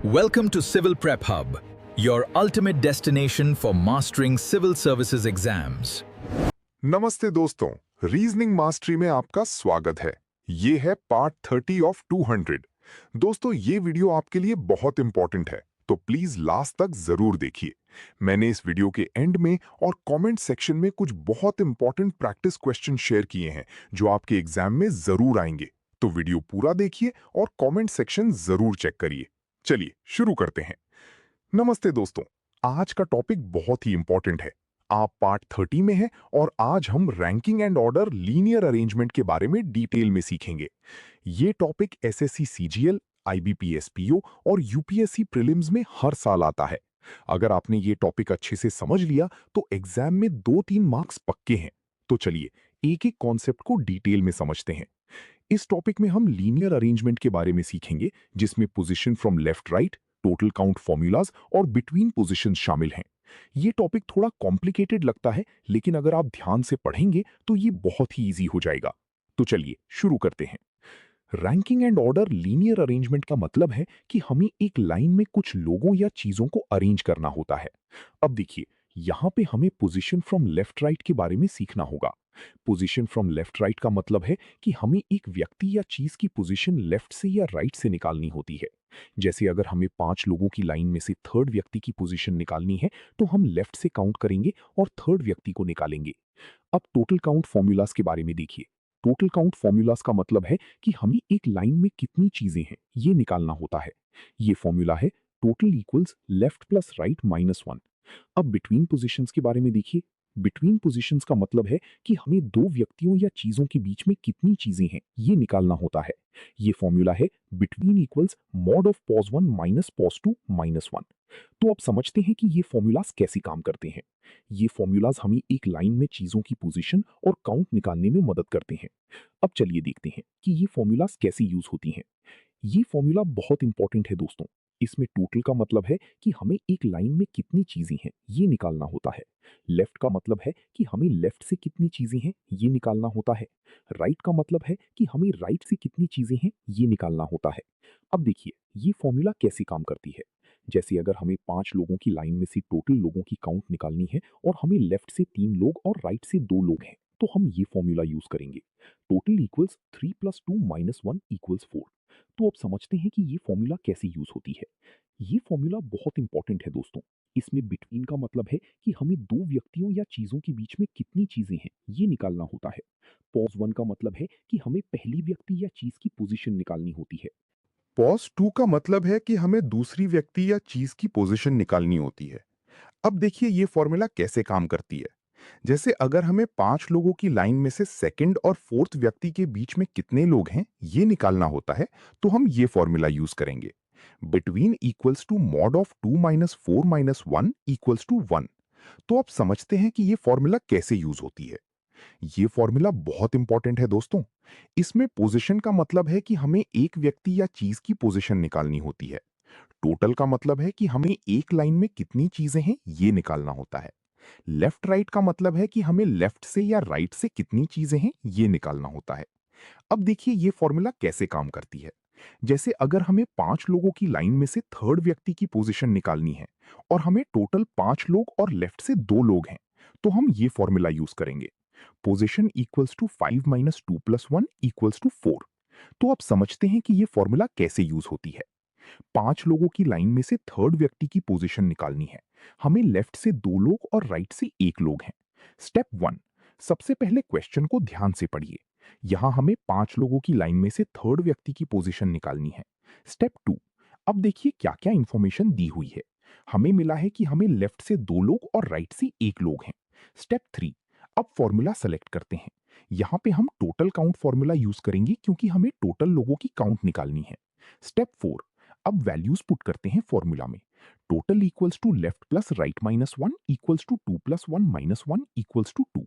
Welcome to Civil Prep Hub, your ultimate destination for mastering civil services exams. नमस्ते दोस्तों, reasoning mastery में आपका स्वागत है। ये है पार्ट 30 ऑफ 200। दोस्तों, ये वीडियो आपके लिए बहुत इंपॉर्टेंट है, तो प्लीज लास्ट तक जरूर देखिए। मैंने इस वीडियो के एंड में और कमेंट सेक्शन में कुछ बहुत इंपॉर्टेंट प्रैक्टिस क्वेश्चन शेयर किए हैं जो आपके एग्जाम में जरूर आएंगे। तो वीडियो पूरा देखिए और कमेंट सेक्शन जरूर चेक करिए। चलिए शुरू करते हैं। नमस्ते दोस्तों, आज का टॉपिक बहुत ही इंपॉर्टेंट है। आप पार्ट 30 में हैं और आज हम ranking and order linear arrangement के बारे में डिटेल में सीखेंगे। ये topic SSC CGL, IBP SPO और यूपीएससी प्रीलिम्स में हर साल आता है। अगर आपने ये टॉपिक अच्छे से समझ लिया तो एग्जाम में 2-3 मार्क्स पक्के हैं। तो चलिए एक एक कॉन्सेप्ट को डिटेल में समझते हैं। इस टॉपिक में हम लीनियर अरेंजमेंट के बारे में सीखेंगे, जिसमें position from left right, total count formulas और बिटवीन पोजीशंस शामिल हैं। ये टॉपिक थोड़ा कॉम्प्लिकेटेड लगता है, लेकिन अगर आप ध्यान से पढ़ेंगे तो ये बहुत ही इजी हो जाएगा। तो चलिए शुरू करते हैं। Ranking and order linear arrangement का मतलब है कि हमें एक लाइन में कुछ लोगों या चीजों को अरेंज करना होता है। अब देखिए, यहां पे हमें पोजीशन फ्रॉम लेफ्ट राइट के बारे में सीखना होगा। पोजीशन फ्रॉम लेफ्ट राइट का मतलब है कि हमें एक व्यक्ति या चीज की पोजीशन लेफ्ट से या राइट से निकालनी होती है। जैसे अगर हमें 5 लोगों की लाइन में से थर्ड व्यक्ति की पोजीशन निकालनी है, तो हम लेफ्ट से काउंट करेंगे और थर्ड व्यक्ति को निकालेंगे। अब टोटल काउंट फॉर्मूलाज के बारे में देखिए। टोटल काउंट फॉर्मूलाज का मतलब है कि हमें एक लाइन में कितनी चीजें हैं ये निकालना होता है। ये फॉर्मूला है total equals left plus right minus 1। अब बिटवीन पोजीशंस के बारे में देखिए। बिटवीन पोजीशंस का मतलब है कि हमें दो व्यक्तियों या चीजों के बीच में कितनी चीजें हैं ये निकालना होता है। ये फॉर्मूला है between equals mod of pause 1 minus pause 2 minus 1। तो अब समझते हैं कि ये फॉर्मूलाज कैसे काम करते हैं। ये फॉर्मूलाज हमें एक लाइन में चीजों की पोजीशन और काउंट निकालने में मदद करते हैं। अब चलिए देखते हैं कि ये फॉर्मूलाज कैसे यूज होती हैं। ये फॉर्मूला बहुत इंपॉर्टेंट है दोस्तों। इसमें टोटल का मतलब है कि हमें एक लाइन में कितनी चीजें हैं ये निकालना होता है। लेफ्ट का मतलब है कि हमें लेफ्ट से कितनी चीजें हैं ये निकालना होता है। राइट का मतलब है कि हमें राइट से कितनी चीजें हैं ये निकालना होता है। अब देखिए ये फॉर्मूला कैसे काम करती है। जैसे अगर हमें 5 लोगों की लाइन में से टोटल लोगों की काउंट निकालनी है और हमें लेफ्ट से 3 लोग और राइट से 2 लोग हैं, तो हम ये फॉर्मूला यूज करेंगे। Total equals 3 plus 2 minus 1 equals 4। तो अब समझते हैं कि ये फॉर्मूला कैसे यूज होती है। ये फॉर्मूला बहुत इंपॉर्टेंट है दोस्तों। इसमें बिटवीन का मतलब है कि हमें दो व्यक्तियों या चीजों के बीच में कितनी चीजें हैं ये निकालना होता है। पॉज 1 का मतलब है कि हमें पहली व्यक्ति या चीज की पोजीशन निकालनी होती है। पॉज 2 का मतलब है कि हमें दूसरी व्यक्ति या चीज की पोजीशन निकालनी होती है। अब देखिए ये फॉर्मूला कैसे काम करती है। जैसे अगर हमें 5 लोगों की लाइन में से सेकंड और फोर्थ व्यक्ति के बीच में कितने लोग हैं ये निकालना होता है, तो हम ये फॉर्मूला यूज करेंगे। Between equals to mod of 2 minus 4 minus 1 equals to 1। तो आप समझते हैं कि ये फॉर्मूला कैसे यूज होती है। ये फॉर्मूला बहुत इंपॉर्टेंट है दोस्तों। इसमें पोजीशन का मतलब है कि हमें एक व्यक्ति या चीज की पोजीशन निकालनी होती है। टोटल का मतलब है कि हमें एक लाइन में कितनी चीजें हैं ये निकालना होता है। लेफ्ट राइट का मतलब है कि हमें लेफ्ट से या राइट से कितनी चीजें हैं ये निकालना होता है। अब देखिए ये फॉर्मूला कैसे काम करती है। जैसे अगर हमें 5 लोगों की लाइन में से थर्ड व्यक्ति की पोजीशन निकालनी है और हमें टोटल 5 लोग और लेफ्ट से 2 लोग हैं, तो हम ये फॉर्मूला यूज करेंगे। Position equals to 5 minus 2 plus 1 equals to 4। तो आप समझते हैं कि ये फॉर्मूला कैसे यूज होती है। 5 लोगों की लाइन में से थर्ड व्यक्ति की पोजीशन निकालनी है। हमें लेफ्ट से 2 लोग और राइट से 1 लोग हैं। स्टेप 1, सबसे पहले क्वेश्चन को ध्यान से पढ़िए। यहां हमें 5 लोगों की लाइन में से थर्ड व्यक्ति की पोजीशन निकालनी है। स्टेप 2, अब देखिए क्या क्या इंफॉर्मेशन दी हुई है। हमें मिला है कि हमें लेफ्ट से 2 लोग और राइट से 1 लोग हैं। स्टेप 3, अब फॉर्मूला सेलेक्ट करते हैं। यहां पे हम टोटल काउंट फॉर्मूला यूज करेंगे क्योंकि हमें टोटल लोगों की काउंट निकालनी है। स्टेप 4, अब वैल्यूज पुट करते हैं फॉर्मूला में। Total equals to left plus right minus 1 equals to 2 plus 1 minus 1 equals to 2।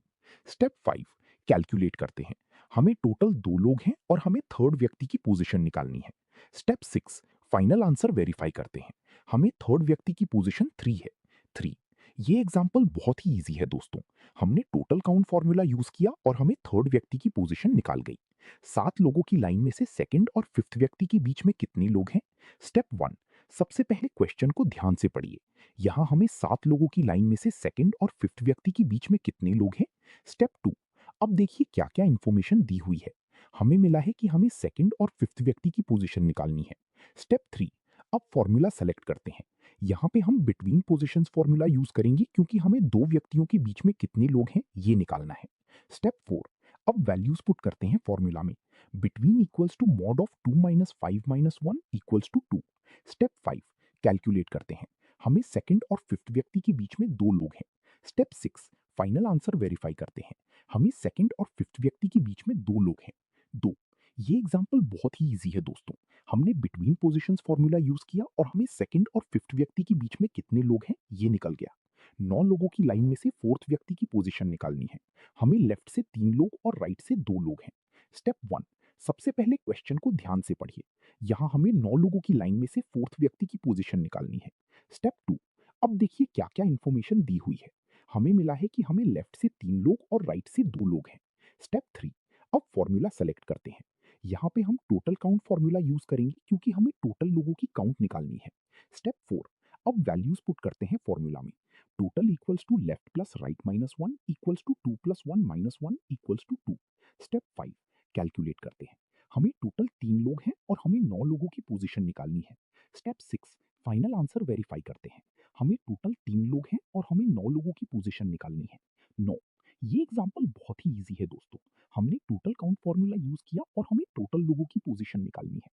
Step 5, calculate करते हैं। हमें टोटल 2 लोग हैं और हमें थर्ड व्यक्ति की पोजीशन निकालनी है। स्टेप 6, फाइनल आंसर वेरीफाई करते हैं। हमें थर्ड व्यक्ति की पोजीशन 3 है। 3। ये एग्जाम्पल बहुत ही इजी है दोस्तों। हमने टोटल काउंट फॉर्मूला यूज किया और हमें थर्ड व्यक्ति की पोजीशन निकाल गई। 7 लोगों की लाइन में से सेकंड और फिफ्थ व्यक्ति के बीच में कितने लोग हैं। स्टेप 1, सबसे पहले क्वेश्चन को ध्यान से पढ़िए। यहाँ हमें 7 लोगों की लाइन में से सेकंड और फिफ्थ व्यक्ति के बीच में कितने लोग हैं। स्टेप 2, अब देखिए क्या क्या इंफॉर्मेशन दी हुई है। हमें मिला है कि हमें सेकंड और फिफ्थ व्यक्ति की पोजीशन निकालनी है। स्टेप 3, अब फॉर्मूला सेलेक्ट करते हैं। यहाँ पे हम बिटवीन पोजीशंस फॉर्मूला यूज करेंगे क्योंकि हमें दो व्यक्तियों के बीच में कितने लोग हैं ये निकालना है। स्टेप 4, अब वैल्यूज पुट करते हैं फॉर्मूला में। Between equals to mod of 2 minus 5 minus 1 equals to 2। Step 5, calculate करते हैं। हमें सेकंड और फिफ्थ व्यक्ति के बीच में दो लोग हैं। स्टेप 6, फाइनल आंसर वेरीफाई करते हैं। हमें सेकंड और फिफ्थ व्यक्ति के बीच में दो लोग हैं, दो। ये एग्जाम्पल बहुत ही इजी है दोस्तों। हमने बिटवीन पोजीशंस फॉर्मूला यूज किया और हमें सेकंड और फिफ्थ व्यक्ति के बीच में कितने लोग हैं ये निकल गया। 9 लोगों की लाइन में से फोर्थ व्यक्ति की पोजीशन निकालनी है। हमें लेफ्ट से 3 लोग और राइट से 2 लोग हैं। स्टेप 1, सबसे पहले क्वेश्चन को ध्यान से पढ़िए। यहाँ हमें 9 लोगों की लाइन में से फोर्थ व्यक्ति की पोजीशन निकालनी है। स्टेप 2, अब देखिए क्या क्या इंफॉर्मेशन दी हुई है। हमें मिला है कि हमें लेफ्ट से 3 लोग और राइट से 2 लोग हैं। स्टेप 3, अब फॉर्मूला सेलेक्ट करते हैं। यहाँ पे हम टोटल काउंट फॉर्मूला यूज करेंगे क्योंकि हमें टोटल लोगों की काउंट निकालनी है। स्टेप 4, अब वैल्यूज पुट करते हैं फॉर्मूला में। Total equals to left plus right minus 1 equals to 2 plus 1 minus 1 equals to 2। Step 5, calculate करते हैं। हमें टोटल 3 लोग हैं और हमें 9 लोगों की पोजीशन निकालनी है। स्टेप 6, फाइनल आंसर वेरीफाई करते हैं। हमें टोटल 3 लोग हैं और हमें 9 लोगों की पोजीशन निकालनी है, 9। ये एग्जाम्पल बहुत ही इजी है दोस्तों। हमने टोटल काउंट फॉर्मूला यूज किया और हमें टोटल लोगों की पोजीशन निकालनी है।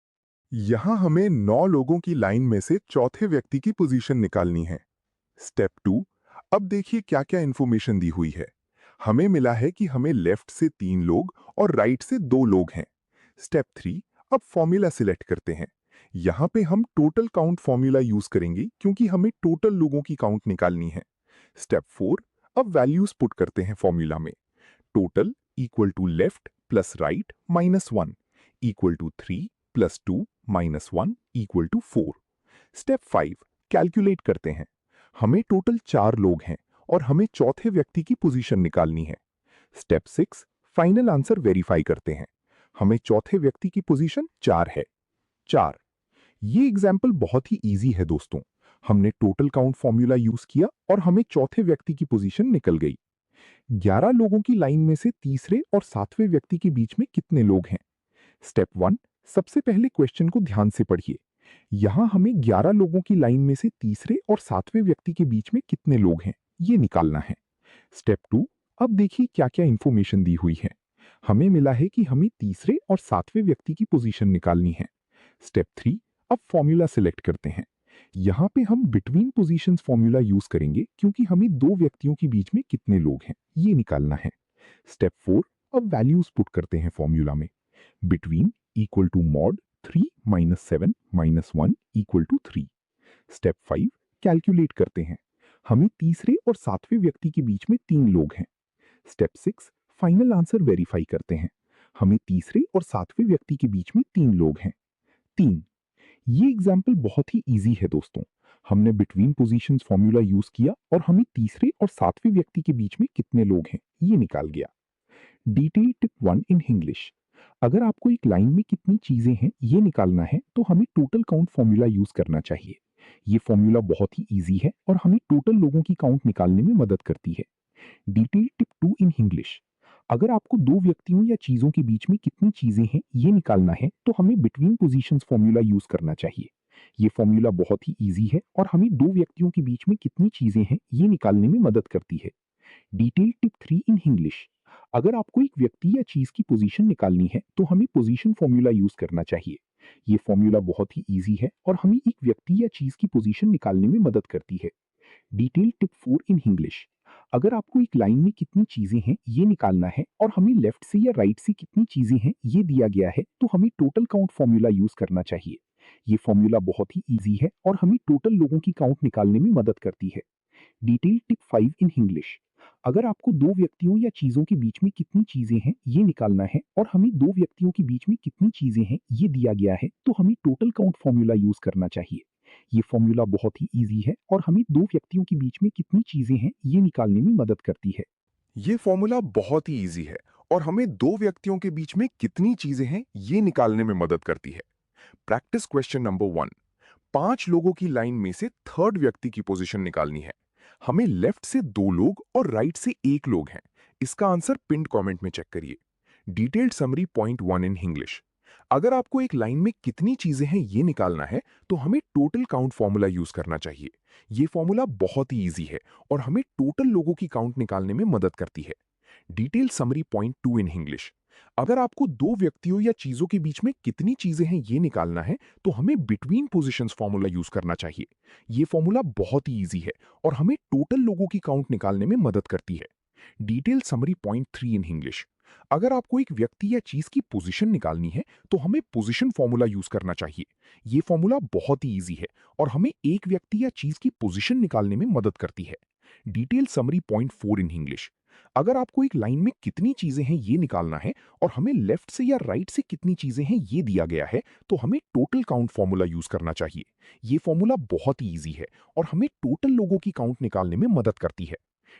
यहाँ हमें 9 लोगों की लाइन में से चौथे व्यक्ति की पोजीशन निकालनी है। स्टेप 2, अब देखिए क्या क्या इंफॉर्मेशन दी हुई है। हमें मिला है कि हमें लेफ्ट से 3 लोग और राइट से 2 लोग हैं। स्टेप 3, अब फॉर्मूला सिलेक्ट करते हैं। यहाँ पे हम टोटल काउंट फॉर्मूला यूज करेंगे क्योंकि हमें टोटल लोगों की काउंट निकालनी है। स्टेप 4, अब वैल्यूज पुट करते हैं फॉर्मूला में। Total equal to left plus right minus 1 equal to 3 plus 2 minus 1 equal to 4। Step 5, calculate करते हैं। हमें टोटल 4 लोग हैं और हमें चौथे व्यक्ति की पोजीशन निकालनी है। स्टेप 6, फाइनल आंसर वेरीफाई करते हैं। हमें चौथे व्यक्ति की पोजीशन 4 है, 4। ये एग्जाम्पल बहुत ही इजी है दोस्तों। हमने टोटल काउंट फॉर्मूला यूज किया और हमें चौथे व्यक्ति की पोजीशन निकल गई। 11 लोगों की लाइन में से तीसरे और सातवें व्यक्ति के बीच में कितने लोग हैं। स्टेप 1, सबसे पहले क्वेश्चन को ध्यान से पढ़िए। यहां हमें 11 लोगों की लाइन में से तीसरे और सातवें व्यक्ति के बीच में कितने लोग हैं ये निकालना है। स्टेप 2, अब देखिए क्या क्या इंफॉर्मेशन दी हुई है। हमें मिला है कि हमें तीसरे और सातवें व्यक्ति की पोजीशन निकालनी है। स्टेप 3, अब फॉर्मूला सिलेक्ट करते हैं। यहाँ पे हम बिटवीन पोजीशंस फॉर्मूला यूज करेंगे क्योंकि हमें दो व्यक्तियों के बीच में कितने लोग हैं ये निकालना है। स्टेप 4, अब वैल्यूज पुट करते हैं फॉर्मूला में। Between equal to mod 3 minus 7 minus 1 equal to 3। Step 5, calculate करते हैं। हमें तीसरे और सातवें व्यक्ति के बीच में 3 लोग हैं। स्टेप 6, फाइनल आंसर वेरीफाई करते हैं। हमें तीसरे और सातवें व्यक्ति के बीच में 3 लोग हैं, 3। ये एग्जाम्पल बहुत ही इजी है दोस्तों। हमने बिटवीन पोजीशंस फॉर्मूला यूज किया और हमें तीसरे और सातवें व्यक्ति के बीच में कितने लोग हैं ये निकाल गया। Detail tip 1 in English. अगर आपको एक लाइन में कितनी चीजें हैं ये निकालना है तो हमें टोटल काउंट फॉर्मूला यूज करना चाहिए। ये फॉर्मूला बहुत ही इजी है और हमें टोटल लोगों की काउंट निकालने में मदद करती है। Detail tip 2 in English. अगर आपको दो व्यक्तियों या चीजों के बीच में कितनी चीजें हैं ये निकालना है तो हमें बिटवीन पोजीशंस फॉर्मूला यूज करना चाहिए। ये फॉर्मूला बहुत ही इजी है और हमें दो व्यक्तियों के बीच में कितनी चीजें हैं ये निकालने में मदद करती है। Detail tip 3 in English. अगर आपको एक व्यक्ति या चीज की पोजीशन निकालनी है तो हमें पोजीशन फॉर्मूला यूज करना चाहिए। ये फॉर्मूला बहुत ही इजी है और हमें एक व्यक्ति या चीज की पोजीशन निकालने में मदद करती है। Detail tip 4 in English. अगर आपको एक लाइन में कितनी चीजें हैं ये निकालना है और हमें लेफ्ट से या राइट से कितनी चीजें हैं ये दिया गया है तो हमें टोटल काउंट फॉर्मूला यूज करना चाहिए। ये फॉर्मूला बहुत ही इजी है और हमें टोटल लोगों की काउंट निकालने में मदद करती है। Detail tip 5 in English. अगर आपको दो व्यक्तियों या चीजों के बीच में कितनी चीजें हैं ये निकालना है और हमें दो व्यक्तियों के बीच में कितनी चीजें हैं ये दिया गया है तो हमें टोटल काउंट फॉर्मूला यूज करना चाहिए। ये फॉर्मूला बहुत ही इजी है और हमें दो व्यक्तियों के बीच में कितनी चीजें हैं ये निकालने में मदद करती है। ये फॉर्मूला बहुत ही इजी है और हमें दो व्यक्तियों के बीच में कितनी चीजें हैं ये निकालने में मदद करती है। Practice question number 1। 5 लोगों की लाइन में से थर्ड व्यक्ति की पोजीशन निकालनी है। हमें लेफ्ट से 2 लोग और राइट से 1 लोग हैं। इसका आंसर पिंड कमेंट में चेक करिए। Detailed summary point 1 in English. अगर आपको एक लाइन में कितनी चीजें हैं ये निकालना है तो हमें टोटल काउंट फॉर्मूला यूज करना चाहिए। ये फॉर्मूला बहुत ही इजी है और हमें टोटल लोगों की काउंट निकालने में मदद करती है। Detail summary point 2 in English. अगर आपको 2 व्यक्तियों या चीजों के बीच में कितनी चीजें हैं ये निकालना है तो हमें बिटवीन पोजीशंस फॉर्मूला यूज करना चाहिए। ये फॉर्मूला बहुत ही इजी है और हमें टोटल लोगों की काउंट निकालने में मदद करती है। Detail summary point 3 in English. अगर आपको एक व्यक्ति या चीज की पोजीशन निकालनी है तो हमें पोजीशन फॉर्मूला यूज करना चाहिए। ये फॉर्मूला बहुत ही इजी है और हमें एक व्यक्ति या चीज की पोजीशन निकालने में मदद करती है। Detail summary point 4 in English. अगर आपको एक लाइन में कितनी चीजें हैं ये निकालना है और हमें लेफ्ट से या राइट से कितनी चीजें हैं ये दिया गया है तो हमें टोटल काउंट फॉर्मूला यूज करना चाहिए। ये फॉर्मूला बहुत ही इजी है और हमें टोटल लोगों की काउंट निकालने में मदद करती है।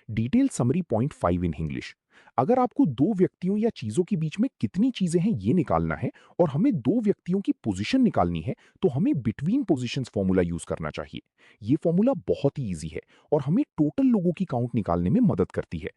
Detail summary point 5 in English. अगर आपको 2 व्यक्तियों या चीजों के बीच में कितनी चीजें हैं ये निकालना है और हमें 2 व्यक्तियों की पोजीशन निकालनी है तो हमें बिटवीन पोजीशंस फॉर्मूला यूज करना चाहिए। ये फॉर्मूला बहुत ही इजी है और हमें टोटल लोगों की काउंट निकालने में मदद करती है।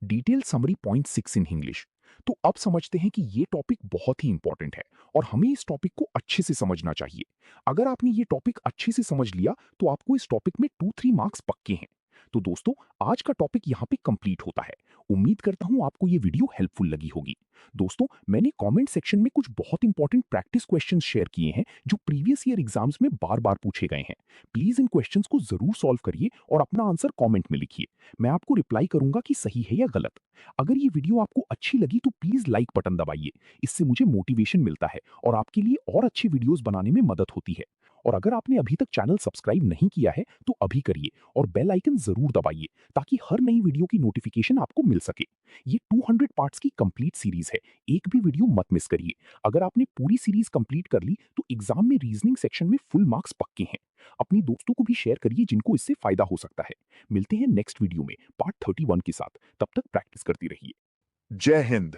Detail summary point 6 in English. तो अब समझते हैं कि ये टॉपिक बहुत ही इंपॉर्टेंट है और हमें इस टॉपिक को अच्छे से समझना चाहिए। अगर आपने ये टॉपिक अच्छे से समझ लिया तो आपको इस टॉपिक में 2-3 मार्क्स पक्के हैं। तो दोस्तों, आज का टॉपिक यहाँ पे कंप्लीट होता है। उम्मीद करता हूँ आपको ये वीडियो हेल्पफुल लगी होगी। दोस्तों, मैंने कमेंट सेक्शन में कुछ बहुत इंपॉर्टेंट प्रैक्टिस क्वेश्चंस शेयर किए हैं जो प्रीवियस ईयर एग्जाम्स में बार बार पूछे गए हैं। प्लीज इन क्वेश्चंस को जरूर सॉल्व करिए और अपना आंसर कमेंट में लिखिए। मैं आपको रिप्लाई करूंगा कि सही है या गलत। अगर ये वीडियो आपको अच्छी लगी तो प्लीज लाइक बटन दबाइए। इससे मुझे मोटिवेशन मिलता है और आपके लिए और अच्छी वीडियोस बनाने में मदद होती है। और अगर आपने अभी तक चैनल सब्सक्राइब नहीं किया है तो अभी करिए और बेल आइकन जरूर दबाइए ताकि हर नई वीडियो की नोटिफिकेशन आपको मिल सके। ये 200 पार्ट्स की कंप्लीट सीरीज है, एक भी वीडियो मत मिस करिए। अगर आपने पूरी सीरीज कंप्लीट कर ली तो एग्जाम में रीजनिंग सेक्शन में फुल मार्क्स पक्के हैं। अपनी दोस्तों को भी शेयर करिए जिनको इससे फायदा हो सकता है। मिलते हैं नेक्स्ट वीडियो में पार्ट 31 के साथ। तब तक प्रैक्टिस करती रहिए। जय हिंद।